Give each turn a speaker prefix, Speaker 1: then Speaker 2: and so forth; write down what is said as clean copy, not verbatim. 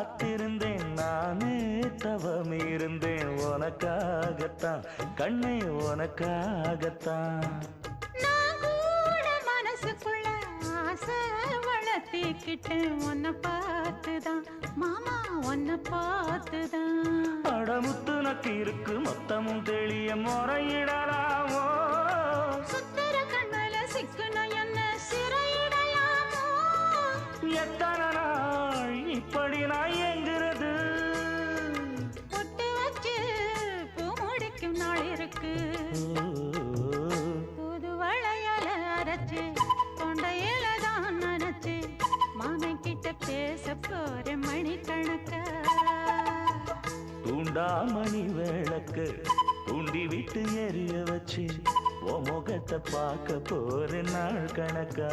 Speaker 1: காத்திருந்தேன் நானே தவம் இருந்தேன் உனக்காகத்தான் கண்ணே உனக்காகத்தான்
Speaker 2: நான் கூட மனசுக்குள்ள ஆசை வளர்த்திக்கிட்டேன் உன்னை பார்த்துதான் மாமா உன்னை பார்த்துதான்
Speaker 1: அடமுத்து நக்கு இருக்கு மொத்தமும் தெளிய முறையிடலாமோ
Speaker 2: சுத்தர கண்மல சிக்குன என்ன சிறையிடலாமோ
Speaker 1: எத்தனை நாள் இப்படி நான் எங்கிறது
Speaker 2: பொட்டு வச்சு பூ முடிக்கும் நாள் இருக்கு புது வளையல அரைச்சு கொண்டையில தான் நினைச்சு மாமன் கிட்ட பேச போற மணிக்கணக்கா
Speaker 1: தூண்டாமணி விளக்கு தூண்டி விட்டு எரிய வச்சு உன் முகத்தை பார்க்க போற நாள் கணக்கா